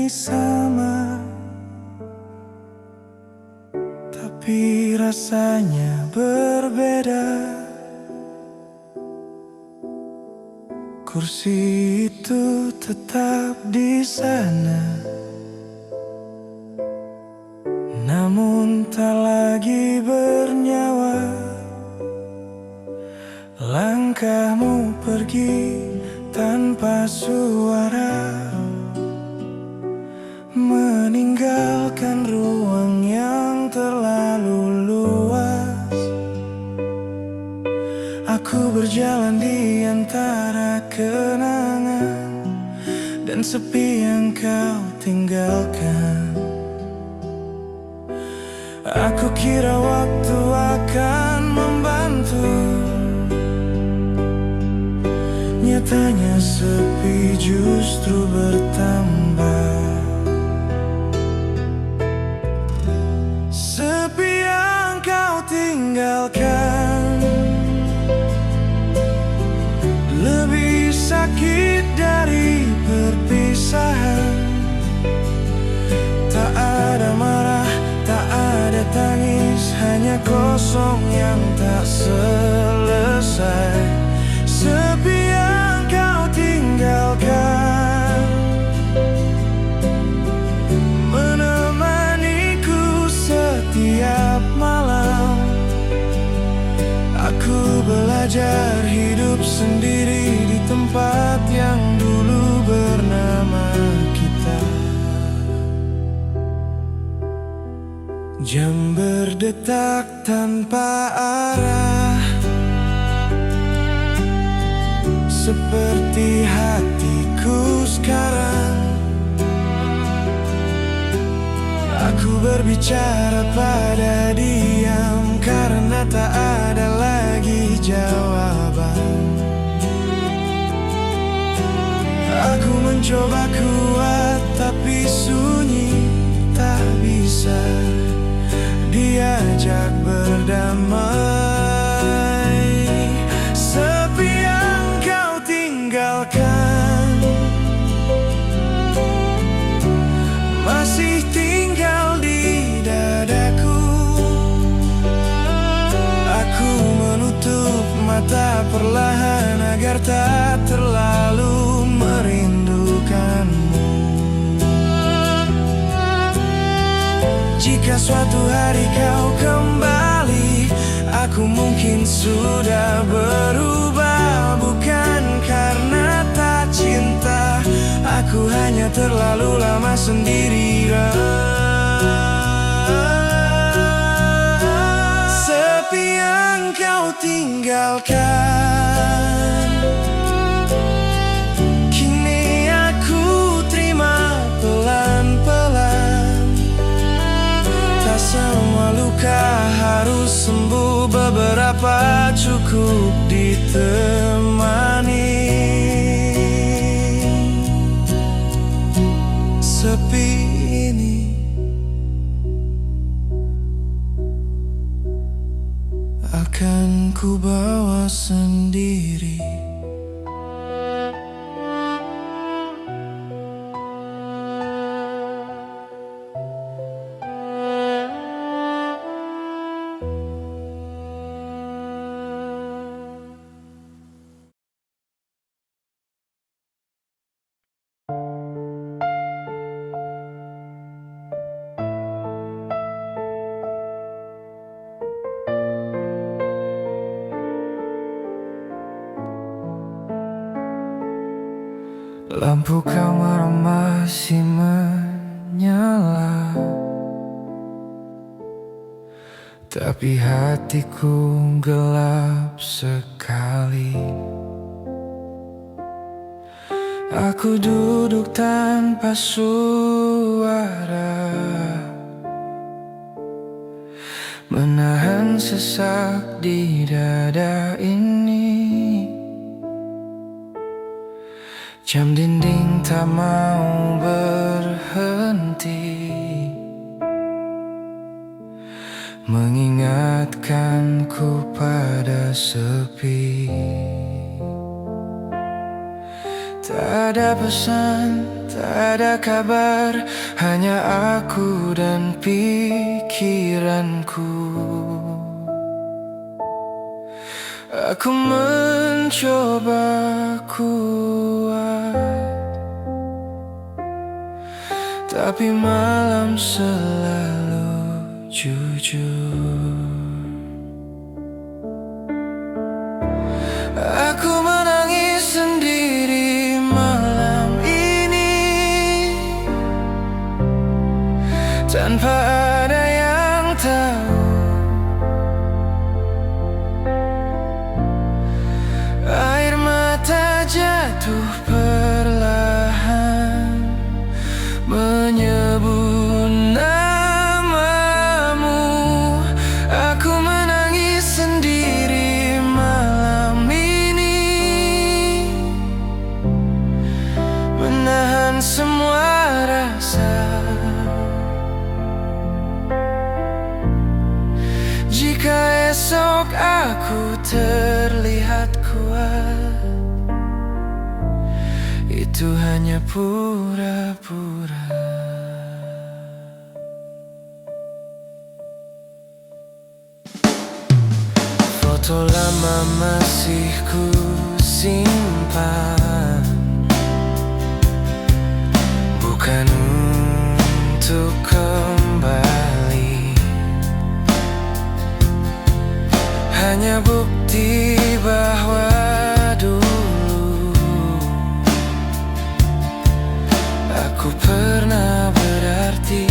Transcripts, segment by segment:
sama, tapi rasanya berbeda. Kursi itu tetap di sana, namun tak lagi bernyawa. Langkahmu pergi tanpa suara, meninggalkan ruang yang terlalu luas. Aku berjalan di antara kenangan dan sepi yang kau tinggalkan. Aku kira waktu akan membantu, nyatanya sepi justru bertambah. Sepi yang kau tinggalkan lebih sakit dari perpisahan. Tak ada marah, tak ada tangis, hanya kosong yang tak selesai. Sepi yang kau tinggalkan menemaniku setiap malam. Aku belajar hidup sendiri di tempat yang dulu bernama kita. Jam berdetak tanpa arah, seperti hatiku sekarang. Aku berbicara pada diam karena tak ada lagi jawaban. Aku mencoba kuat tapi sunyi, tak bisa diajak berdamai. Sepi yang kau tinggalkan masih tinggal di dadaku. Aku menutup mata perlahan agar tak terlalu merindukanmu. Jika suatu hari kau kembali, aku mungkin sudah berubah. Bukan karena tak cinta, aku hanya terlalu lama sendirian. Sepi yang kau tinggalkan kini aku terima pelan-pelan. Tak semua luka harus sembuh, beberapa cukup ditemani. Sepi ini akan ku bawa sendiri. Lampu kamar masih menyala, tapi hatiku gelap sekali. Aku duduk tanpa suara, menahan sesak di dada ini. Jam dinding tak mau berhenti, mengingatkanku pada sepi. Tak ada pesan, tak ada kabar, hanya aku dan pikiranku. Aku mencoba kuat, tapi malam selalu jujur. Aku menangis sendiri malam ini, tanpa ada yang tahu. Air mata jatuh perlahan, menyebut namamu. Aku menangis sendiri malam ini, menahan semua rasa. Jika esok aku terlihat kuat, itu hanya pura-pura. Foto lama masih ku simpan, bukan untuk kembali, hanya bukti bahwa dulu aku pernah berarti.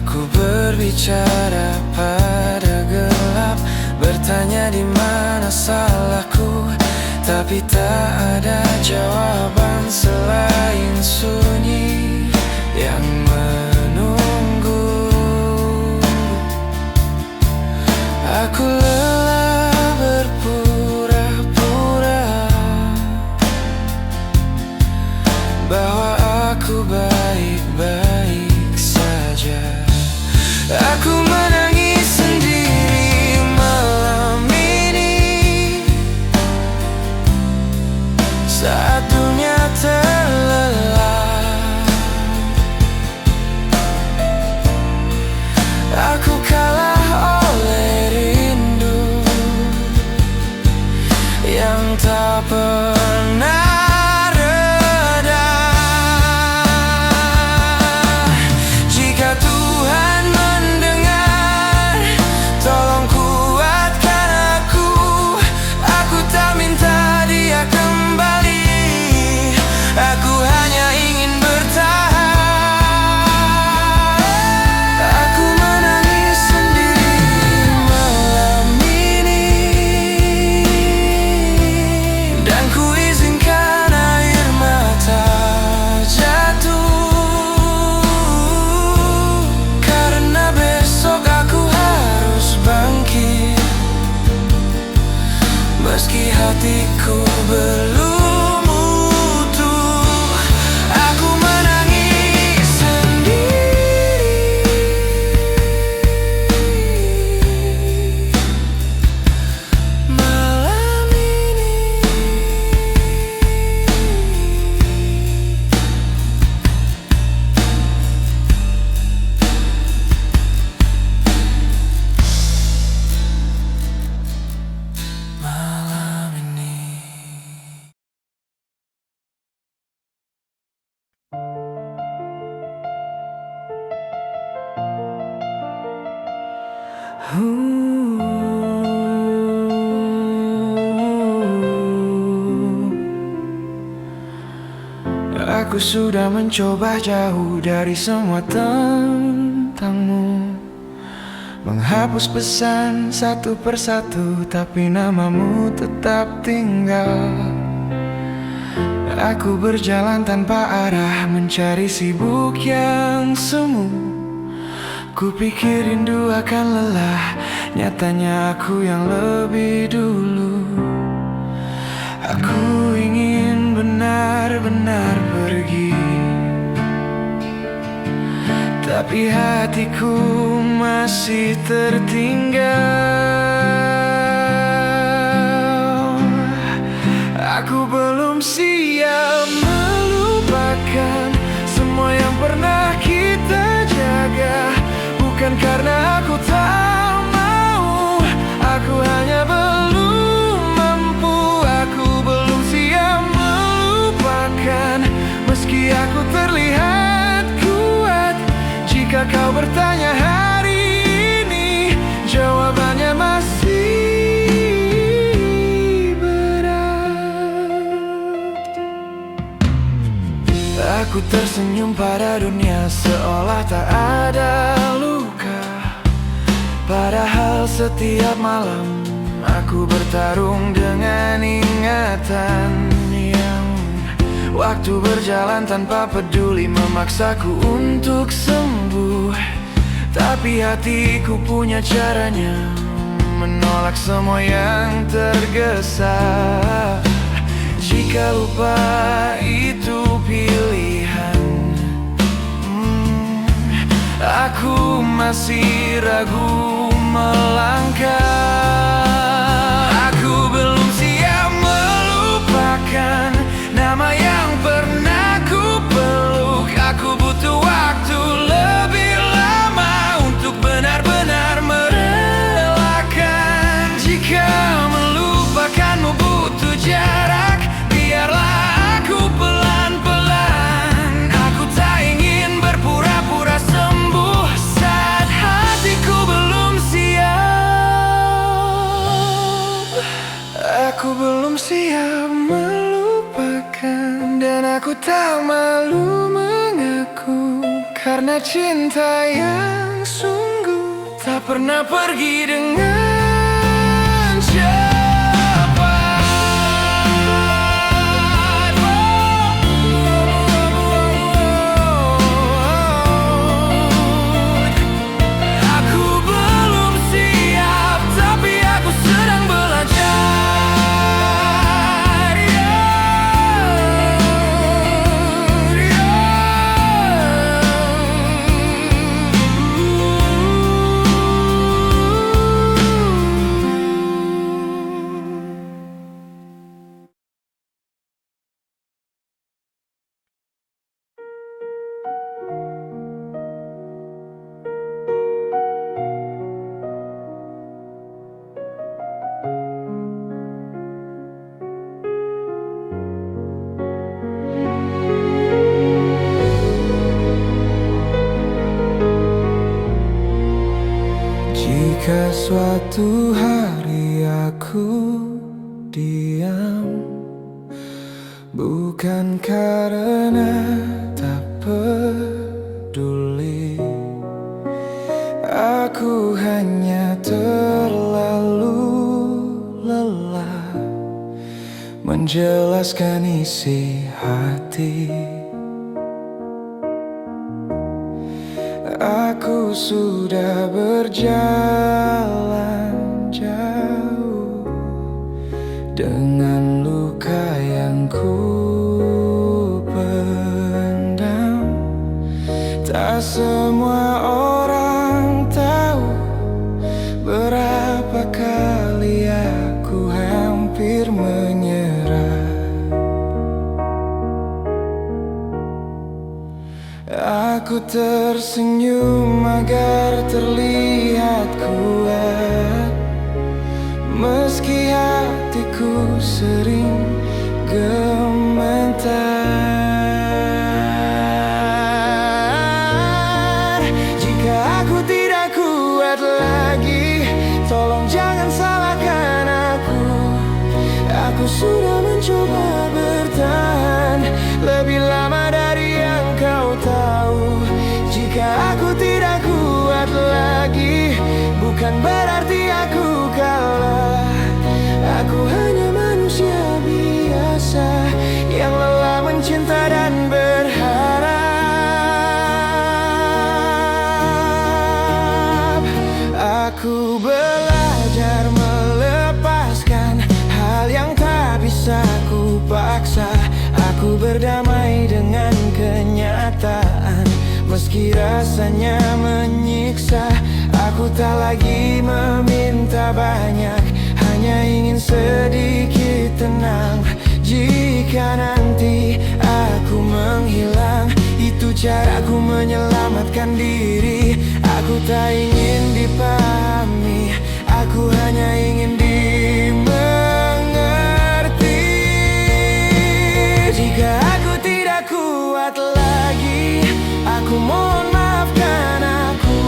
Aku berbicara pada gelap, bertanya di mana salahku, tapi tak ada jawaban selain sunyi yang menunggu. Aku lelah berpura-pura bahwa aku baik-baik saja. Aku menangis sendiri malam ini, saat dunia terlelap. Aku kalah oleh rindu yang tak pernah reda. Jika Tuhan mendengar, tolong kuatkan aku. Aku tak minta Dia kembali, aku hanya ingin bertahan. Aku menangis sendiri malam ini, dan ku izinkan air mata jatuh, karena besok aku harus bangkit, meski hatiku belum utuh. Aku menangis sendiri malam ini. Malam ini. Aku sudah mencoba jauh dari semua tentangmu, menghapus pesan satu persatu, tapi namamu tetap tinggal. Aku berjalan tanpa arah, mencari sibuk yang semu. Kupikir rindu akan lelah, nyatanya aku yang lebih dulu. Aku ingin benar-benar pergi, tapi hatiku masih tertinggal. Aku belum belum siap melupakan semua yang pernah kita jaga. Bukan karena aku tak mau, aku hanya belum mampu. Aku belum siap melupakan, meski aku terlihat kuat. Jika kau bertanya hari ini, jawabannya masih aku tersenyum pada dunia seolah tak ada luka. Padahal setiap malam aku bertarung dengan ingatan yang waktu berjalan tanpa peduli memaksaku untuk sembuh. Tapi hatiku punya caranya menolak semua yang tergesa. Jika lupa itu pilihan, aku masih ragu melangkah. Aku belum siap melupakan nama yang pernah ku peluk. Aku butuh waktu lebih lama untuk benar-benar merelakan. Jika melupakanmu butuh jarak, biarlah aku pelan-pelan. Aku tak ingin berpura-pura sembuh saat hatiku belum siap. Aku belum siap melupakan, dan aku tak malu mengaku. Karena cinta yang sungguh tak pernah pergi dengan cepat. Jika suatu hari aku diam, bukan karena tak peduli, aku hanya terlalu lelah menjelaskan isi hati. Aku sudah berjalan jauh dengan luka yang ku pendam. Tak semua orang tahu berapa kali aku hampir menyerah. Aku tersenyum agar terlihat kuat, meski hatiku sering gemetar. Jika aku tidak kuat lagi, tolong jangan salahkan aku. Aku sudah mencoba bertahan lebih lama dari yang kau tahu. Jika aku tidak kuat lagi, bukan berarti aku kalah. Aku hanya manusia biasa yang lelah mencinta dan berharap. Aku belajar melepaskan hal yang tak bisa ku paksa. Aku berdamai dengan kenyataan, meski rasanya menyiksa. Aku tak lagi meminta banyak, hanya ingin sedikit tenang. Jika nanti aku menghilang, itu caraku menyelamatkan diri. Aku tak ingin dipahami, aku hanya ingin dimengerti. Jika aku tidak kuat lagi, aku mohon maafkan aku.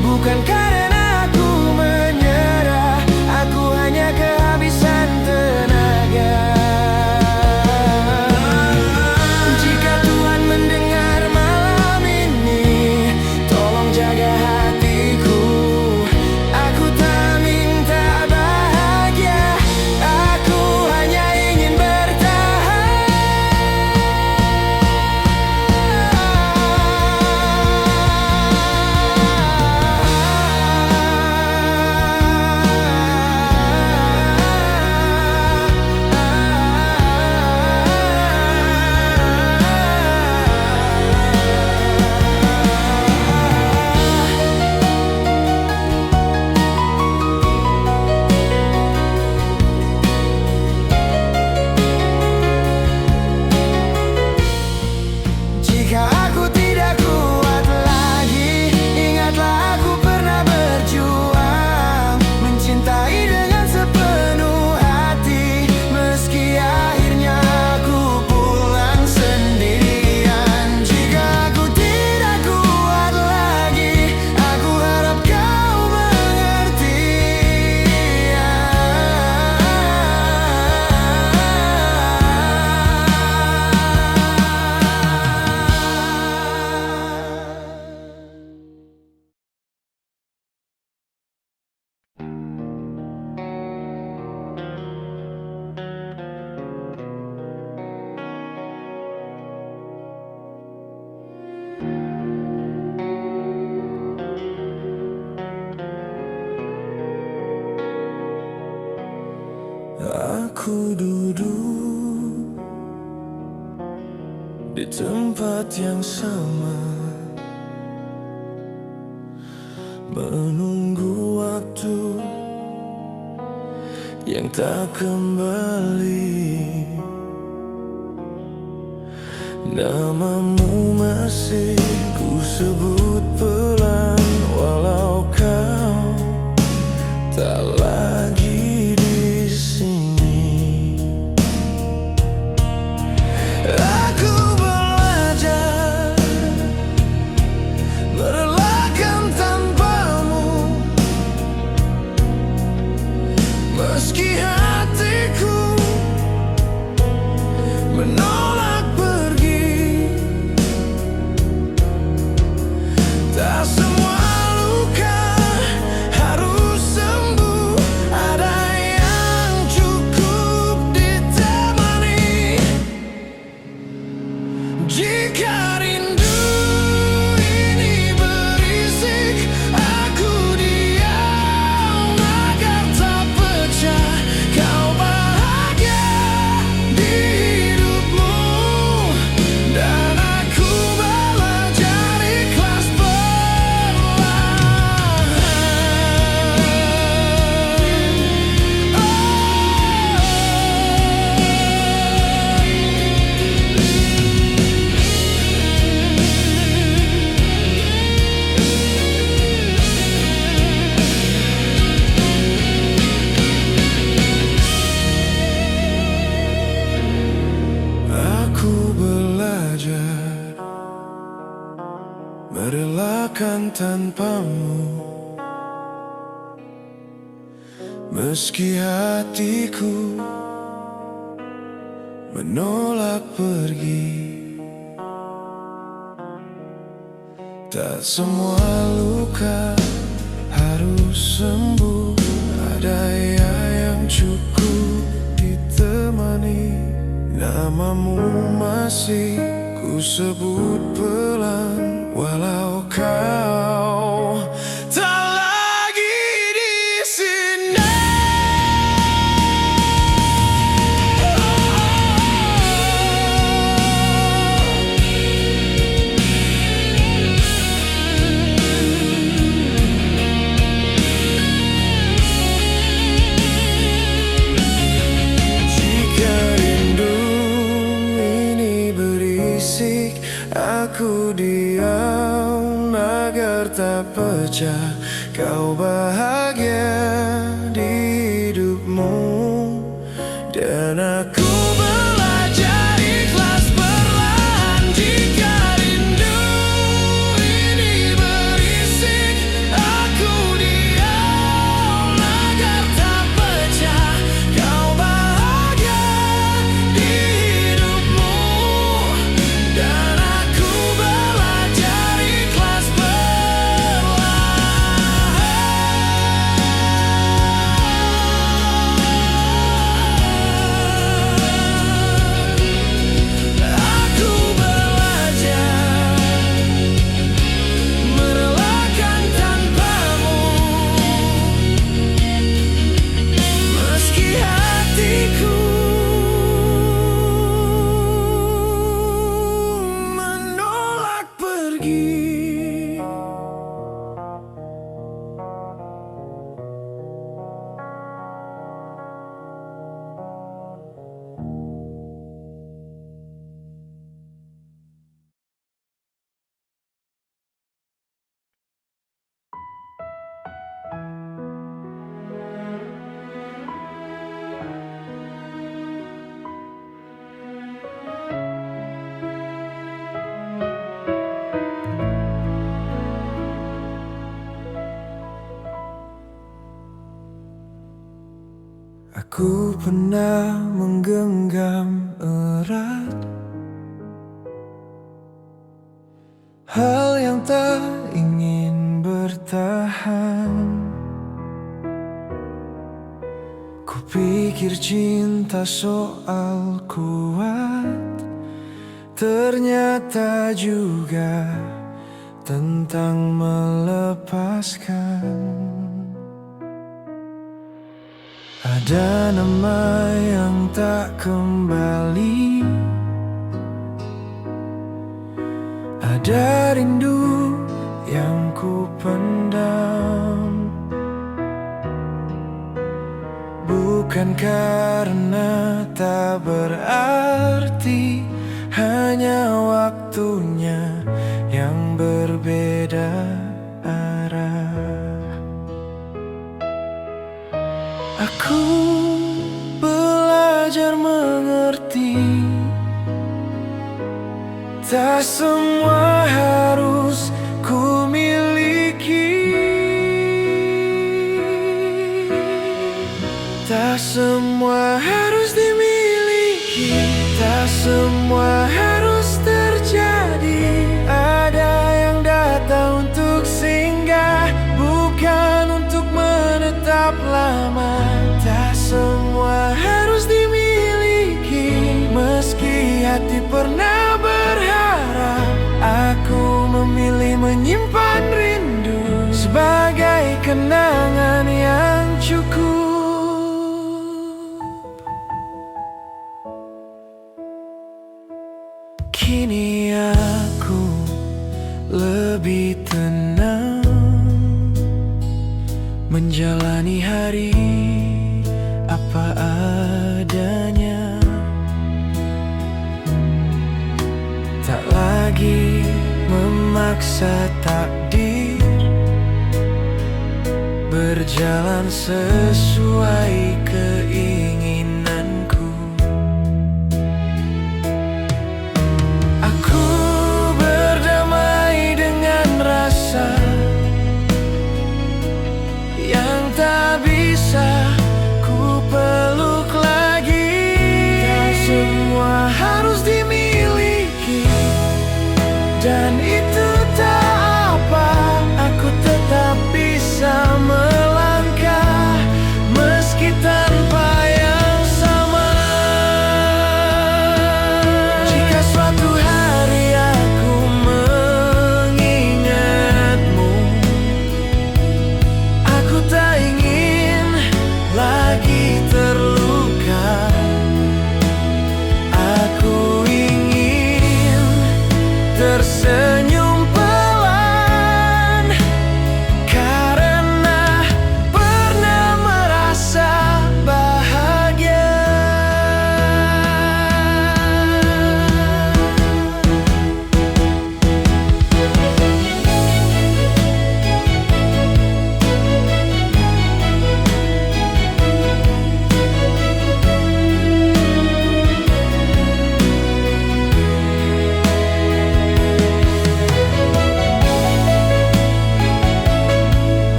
Bukan karena aku menyerah, aku hanya kehabisan tenaga. Jika Tuhan mendengar malam ini, tolong jaga hatiku. Aku tak minta bahagia, aku hanya ingin Jika aku tidak kuat lagi, ingatlah aku pernah berjuang, mencintai dengan sepenuh hati. Meski akhirnya aku pulang sendirian. Jika aku tidak kuat lagi, aku harap kau mengerti. Aku duduk di tempat yang sama, menunggu waktu yang tak kembali. Namamu masih ku sebut pelan, walau kau tak lagi di sini. Aku belajar merelakan tanpamu, meski hatiku menolak pergi. Tak semua luka harus sembuh, ada yang cukup ditemani. Jika rindu ini berisik, aku diam agar tak pecah. Kau bahagia di hidupmu, dan aku belajar ikhlas perlahan. Aku belajar merelakan tanpamu, meski hatiku menolak pergi. Tak semua luka harus sembuh, ada yang cukup ditemani. Namamu masih ku sebut pelan, walau kau tak lagi di sini. Jika berisik. Aku diam agar tak pecah. Kau bahagia di hidupmu, dan aku belajar ikhlas perlahan. Jika rindu ini berisik, aku diam agar tak pecah. Kau bahagia di hidupmu, dan aku belajar ikhlas perlahan. Aku belajar merelakan tanpamu, meski hatiku menolak pergi. Aku pernah menggenggam erat hal yang tak ingin bertahan. Kupikir cinta soal kuat, ternyata juga tentang melepaskan. Ada nama yang tak kembali, ada rindu yang ku pendam. Bukan karena tak berarti, hanya waktunya yang berbeda arah. Aku belajar mengerti, tak semua harus ku miliki, tak semua harus dimiliki, tak semua harus terjadi. Ada yang datang untuk singgah, bukan untuk menetap lama. Tak semua harus dimiliki, meski hati pernah berharap. Aku memilih menyimpan rindu sebagai kenangan yang cukup. Kini aku lebih tenang menjalani hari apa adanya. Tak lagi memaksa takdir berjalan sesuai keinginanku. Aku berdamai dengan rasa yang tak bisa ku peluk lagi. Tak semua harus dimiliki, dan itu tak apa. Aku tetap bisa melangkah meski tanpa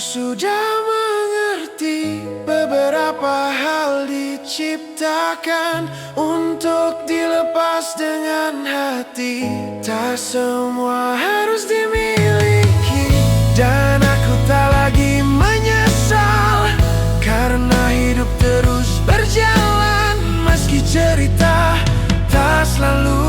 sudah mengerti beberapa hal diciptakan untuk dilepas dengan hati. Tak semua harus dimiliki, dan aku tak lagi menyesal karena hidup terus berjalan. Meski cerita tak selalu